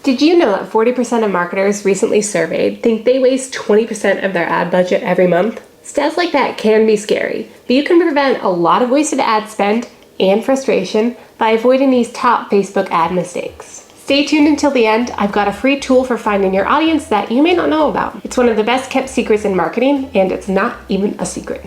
Did you know that 40% of marketers recently surveyed think they waste 20% of their ad budget every month? Stats like that can be scary, but you can prevent a lot of wasted ad spend and frustration by avoiding these top Facebook ad mistakes. Stay tuned until the end. I've got a free tool for finding your audience that you may not know about. It's one of the best kept secrets in marketing, and it's not even a secret.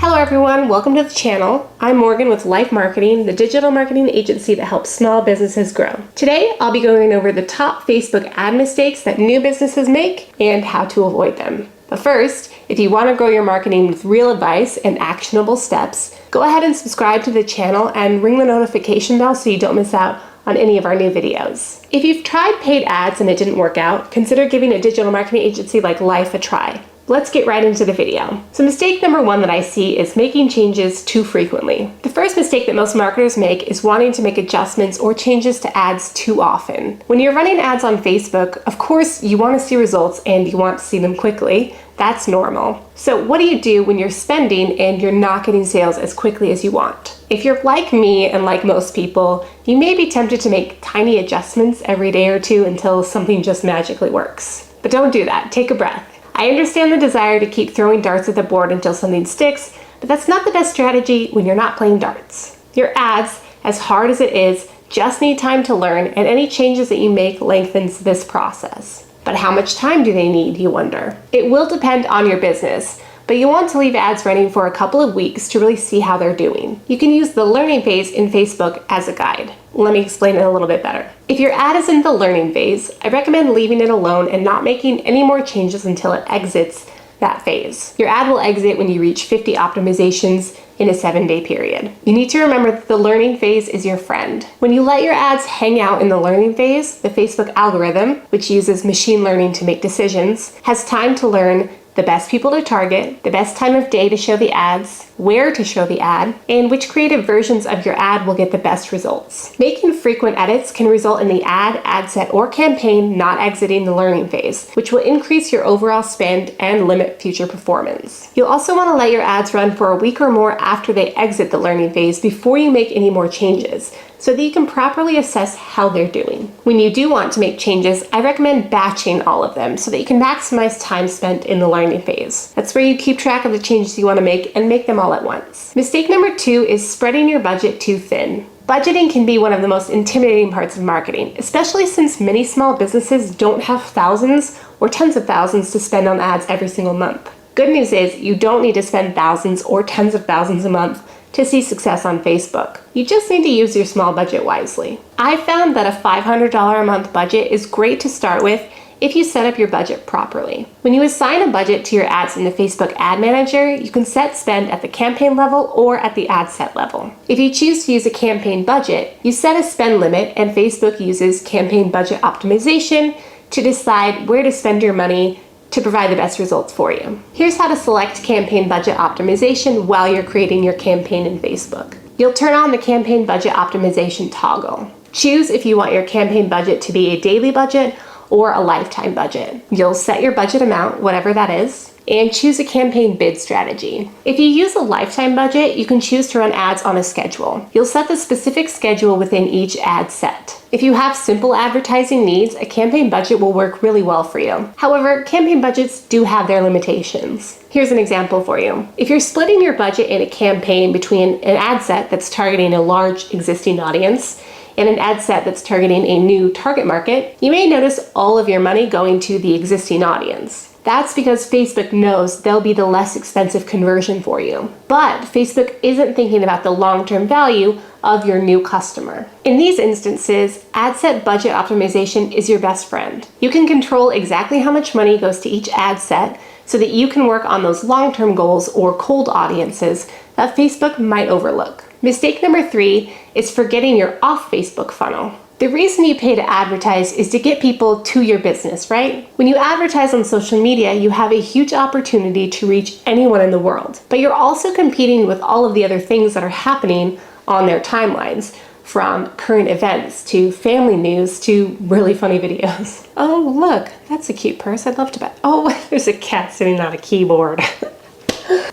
Hello everyone, welcome to the channel. I'm Morgan with LYFE Marketing, the digital marketing agency that helps small businesses grow. Today, I'll be going over the top Facebook ad mistakes that new businesses make and how to avoid them. But first, if you want to grow your marketing with real advice and actionable steps, go ahead and subscribe to the channel and ring the notification bell so you don't miss out on any of our new videos. If you've tried paid ads and it didn't work out, consider giving a digital marketing agency like LYFE a try. Let's get right into the video. So mistake number one that I see is making changes too frequently. The first mistake that most marketers make is wanting to make adjustments or changes to ads too often. When you're running ads on Facebook, of course you want to see results and you want to see them quickly. That's normal. So what do you do when you're spending and you're not getting sales as quickly as you want? If you're like me and like most people, you may be tempted to make tiny adjustments every day or two until something just magically works. But don't do that. Take a breath. I understand the desire to keep throwing darts at the board until something sticks, but that's not the best strategy when you're not playing darts. Your ads, as hard as it is, just need time to learn, and any changes that you make lengthens this process. But how much time do they need, you wonder? It will depend on your business, but you want to leave ads running for a couple of weeks to really see how they're doing. You can use the learning phase in Facebook as a guide. Let me explain it a little bit better. If your ad is in the learning phase, I recommend leaving it alone and not making any more changes until it exits that phase. Your ad will exit when you reach 50 optimizations in a 7-day period. You need to remember that the learning phase is your friend. When you let your ads hang out in the learning phase, the Facebook algorithm, which uses machine learning to make decisions, has time to learn the best people to target, the best time of day to show the ads, where to show the ad, and which creative versions of your ad will get the best results. Making frequent edits can result in the ad set, or campaign not exiting the learning phase, which will increase your overall spend and limit future performance. You'll also want to let your ads run for a week or more after they exit the learning phase before you make any more changes, so that you can properly assess how they're doing. When you do want to make changes, I recommend batching all of them so that you can maximize time spent in the learning phase. That's where you keep track of the changes you want to make and make them all at once. Mistake number two is spreading your budget too thin. Budgeting can be one of the most intimidating parts of marketing, especially since many small businesses don't have thousands or tens of thousands to spend on ads every single month. Good news is you don't need to spend thousands or tens of thousands a month to see success on Facebook. You just need to use your small budget wisely. I found that a $500 a month budget is great to start with if you set up your budget properly. When you assign a budget to your ads in the Facebook Ad Manager, you can set spend at the campaign level or at the ad set level. If you choose to use a campaign budget, you set a spend limit, and Facebook uses campaign budget optimization to decide where to spend your money to provide the best results for you. Here's how to select campaign budget optimization while you're creating your campaign in Facebook. You'll turn on the campaign budget optimization toggle. Choose if you want your campaign budget to be a daily budget or a lifetime budget. You'll set your budget amount, whatever that is, and choose a campaign bid strategy. If you use a lifetime budget, you can choose to run ads on a schedule. You'll set the specific schedule within each ad set. If you have simple advertising needs, a campaign budget will work really well for you. However, campaign budgets do have their limitations. Here's an example for you. If you're splitting your budget in a campaign between an ad set that's targeting a large existing audience and an ad set that's targeting a new target market, you may notice all of your money going to the existing audience. That's because Facebook knows they'll be the less expensive conversion for you. But Facebook isn't thinking about the long-term value of your new customer. In these instances, ad set budget optimization is your best friend. You can control exactly how much money goes to each ad set so that you can work on those long-term goals or cold audiences that Facebook might overlook. Mistake number three is forgetting your off Facebook funnel. The reason you pay to advertise is to get people to your business, right? When you advertise on social media, you have a huge opportunity to reach anyone in the world, but you're also competing with all of the other things that are happening on their timelines, from current events to family news to really funny videos. Oh, look, that's a cute purse. I'd love to buy. Oh, there's a cat sitting on a keyboard.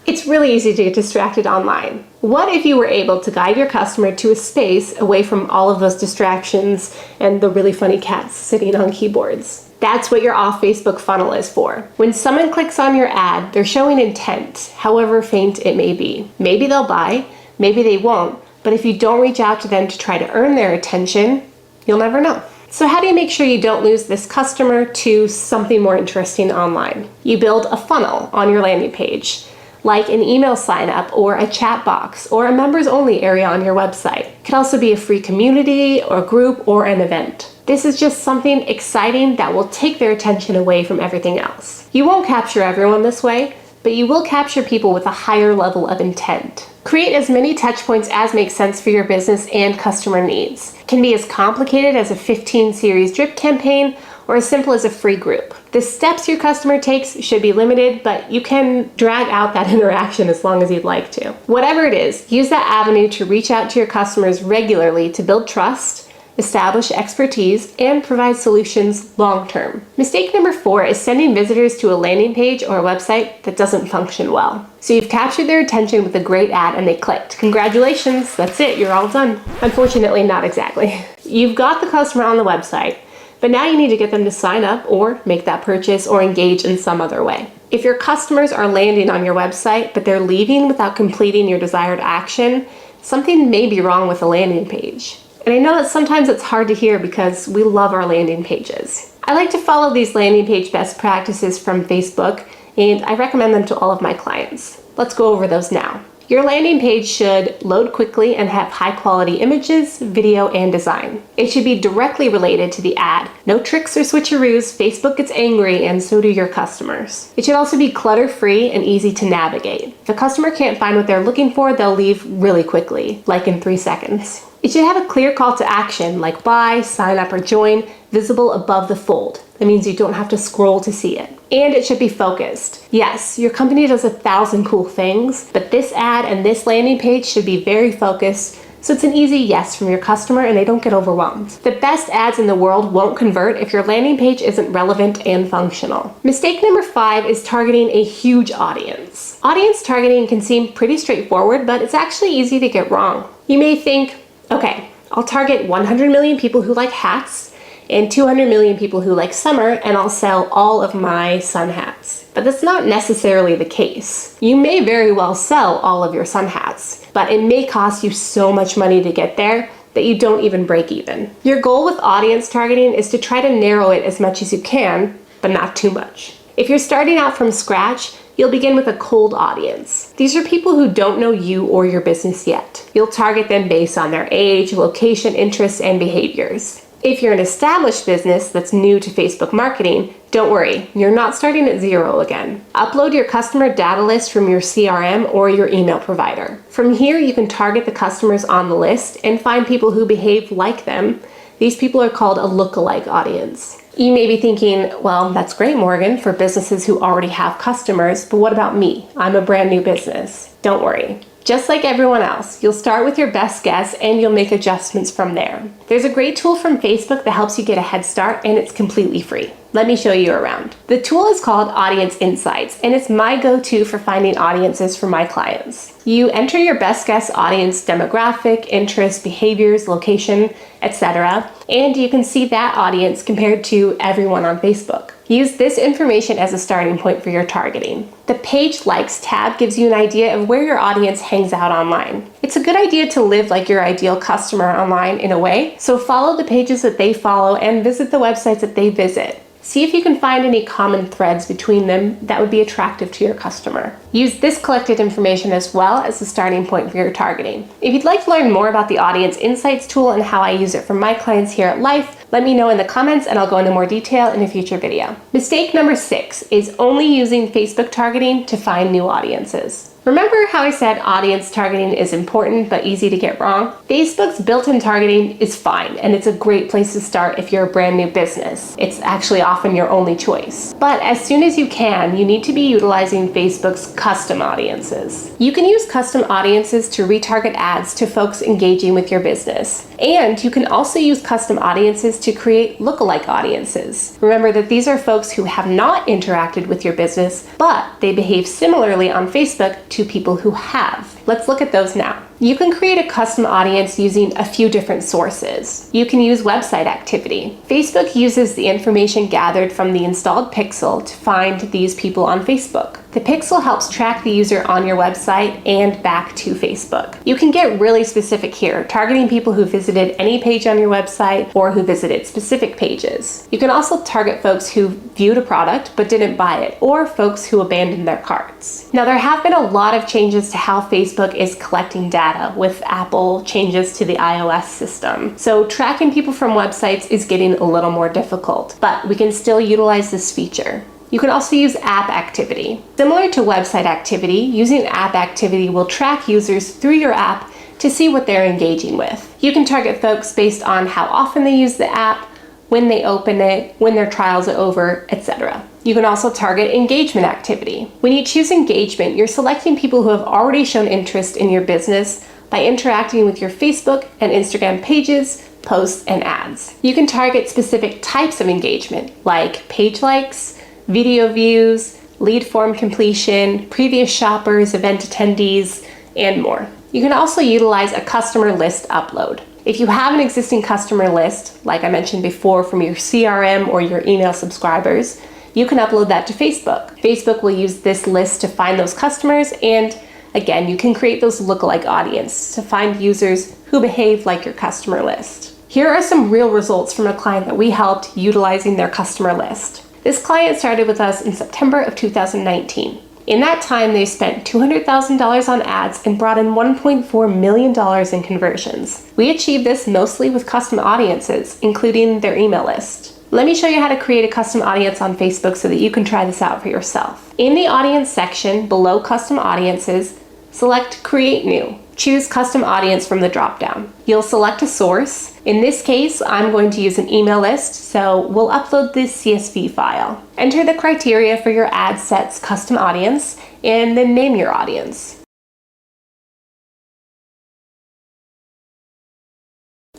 It's really easy to get distracted online. What if you were able to guide your customer to a space away from all of those distractions and the really funny cats sitting on keyboards? That's what your off Facebook funnel is for. When someone clicks on your ad, they're showing intent, however faint it may be. Maybe they'll buy, maybe they won't, but if you don't reach out to them to try to earn their attention, you'll never know. So how do you make sure you don't lose this customer to something more interesting online? You build a funnel on your landing page, like an email sign up or a chat box or a members only area on your website. It could also be a free community or group or an event. This is just something exciting that will take their attention away from everything else. You won't capture everyone this way, but you will capture people with a higher level of intent. Create as many touch points as make sense for your business and customer needs. It can be as complicated as a 15 series drip campaign or as simple as a free group. The steps your customer takes should be limited, but you can drag out that interaction as long as you'd like to. Whatever it is, use that avenue to reach out to your customers regularly to build trust, establish expertise, and provide solutions long-term. Mistake number 4 is sending visitors to a landing page or a website that doesn't function well. So you've captured their attention with a great ad and they clicked. Congratulations, that's it, you're all done. Unfortunately, not exactly. You've got the customer on the website, but now you need to get them to sign up or make that purchase or engage in some other way. If your customers are landing on your website, but they're leaving without completing your desired action, something may be wrong with the landing page. And I know that sometimes it's hard to hear because we love our landing pages. I like to follow these landing page best practices from Facebook, and I recommend them to all of my clients. Let's go over those now. Your landing page should load quickly and have high quality images, video, and design. It should be directly related to the ad. No tricks or switcheroos, Facebook gets angry and so do your customers. It should also be clutter-free and easy to navigate. If a customer can't find what they're looking for, they'll leave really quickly, like in 3 seconds. It should have a clear call to action like buy, sign up, or join visible above the fold. That means you don't have to scroll to see it. And it should be focused. Yes, your company does 1,000 cool things, but this ad and this landing page should be very focused, so it's an easy yes from your customer and they don't get overwhelmed. The best ads in the world won't convert if your landing page isn't relevant and functional. Mistake number 5 is targeting a huge audience. Audience targeting can seem pretty straightforward, but it's actually easy to get wrong. You may think, okay, I'll target 100 million people who like hats and 200 million people who like summer, and I'll sell all of my sun hats. But that's not necessarily the case. You may very well sell all of your sun hats, but it may cost you so much money to get there that you don't even break even. Your goal with audience targeting is to try to narrow it as much as you can, but not too much. If you're starting out from scratch, you'll begin with a cold audience. These are people who don't know you or your business yet. You'll target them based on their age, location, interests, and behaviors. If you're an established business that's new to Facebook marketing, don't worry, you're not starting at zero again. Upload your customer data list from your CRM or your email provider. From here, you can target the customers on the list and find people who behave like them. These people are called a lookalike audience. You may be thinking, well, that's great, Morgan, for businesses who already have customers, but what about me? I'm a brand new business. Don't worry. Just like everyone else, you'll start with your best guess and you'll make adjustments from there. There's a great tool from Facebook that helps you get a head start and it's completely free. Let me show you around. The tool is called Audience Insights and it's my go-to for finding audiences for my clients. You enter your best guess audience demographic, interests, behaviors, location, etc. and you can see that audience compared to everyone on Facebook. Use this information as a starting point for your targeting. The Page Likes tab gives you an idea of where your audience hangs out online. It's a good idea to live like your ideal customer online in a way, so follow the pages that they follow and visit the websites that they visit. See if you can find any common threads between them that would be attractive to your customer. Use this collected information as well as the starting point for your targeting. If you'd like to learn more about the Audience Insights tool and how I use it for my clients here at LYFE, let me know in the comments and I'll go into more detail in a future video. Mistake number 6 is only using Facebook targeting to find new audiences. Remember how I said audience targeting is important but easy to get wrong? Facebook's built-in targeting is fine and it's a great place to start if you're a brand new business. It's actually often your only choice. But as soon as you can, you need to be utilizing Facebook's custom audiences. You can use custom audiences to retarget ads to folks engaging with your business. And you can also use custom audiences to create lookalike audiences. Remember that these are folks who have not interacted with your business, but they behave similarly on Facebook to to people who have. Let's look at those now. You can create a custom audience using a few different sources. You can use website activity. Facebook uses the information gathered from the installed pixel to find these people on Facebook. The pixel helps track the user on your website and back to Facebook. You can get really specific here, targeting people who visited any page on your website or who visited specific pages. You can also target folks who viewed a product but didn't buy it, or folks who abandoned their carts. Now, there have been a lot of changes to how Facebook is collecting data with Apple changes to the iOS system. So tracking people from websites is getting a little more difficult, but we can still utilize this feature. You can also use app activity. Similar to website activity, using app activity will track users through your app to see what they're engaging with. You can target folks based on how often they use the app, when they open it, when their trials are over, etc. You can also target engagement activity. When you choose engagement, you're selecting people who have already shown interest in your business by interacting with your Facebook and Instagram pages, posts, and ads. You can target specific types of engagement, like page likes, video views, lead form completion, previous shoppers, event attendees, and more. You can also utilize a customer list upload. If you have an existing customer list, like I mentioned before from your CRM or your email subscribers, you can upload that to Facebook. Facebook will use this list to find those customers, and again, you can create those lookalike audience to find users who behave like your customer list. Here are some real results from a client that we helped utilizing their customer list. This client started with us in September of 2019. In that time, they spent $200,000 on ads and brought in $1.4 million in conversions. We achieved this mostly with custom audiences, including their email list. Let me show you how to create a custom audience on Facebook so that you can try this out for yourself. In the audience section below custom audiences, select Create New. Choose Custom Audience from the drop-down. You'll select a source. In this case, I'm going to use an email list, so we'll upload this CSV file. Enter the criteria for your ad set's custom audience, and then name your audience.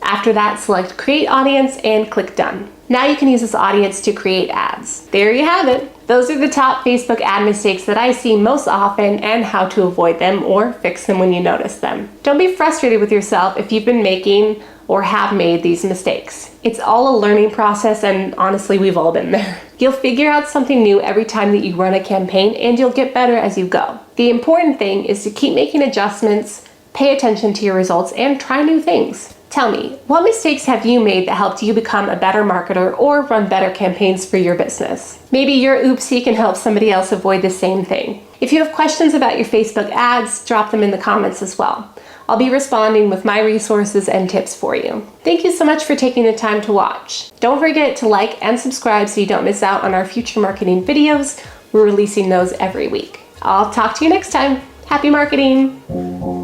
After that, select Create Audience and click Done. Now you can use this audience to create ads. There you have it. Those are the top Facebook ad mistakes that I see most often and how to avoid them or fix them when you notice them. Don't be frustrated with yourself if you've been making or have made these mistakes. It's all a learning process, and honestly, we've all been there. You'll figure out something new every time that you run a campaign, and you'll get better as you go. The important thing is to keep making adjustments, pay attention to your results, and try new things. Tell me, what mistakes have you made that helped you become a better marketer or run better campaigns for your business? Maybe your oopsie can help somebody else avoid the same thing. If you have questions about your Facebook ads, drop them in the comments as well. I'll be responding with my resources and tips for you. Thank you so much for taking the time to watch. Don't forget to like and subscribe so you don't miss out on our future marketing videos. We're releasing those every week. I'll talk to you next time. Happy marketing!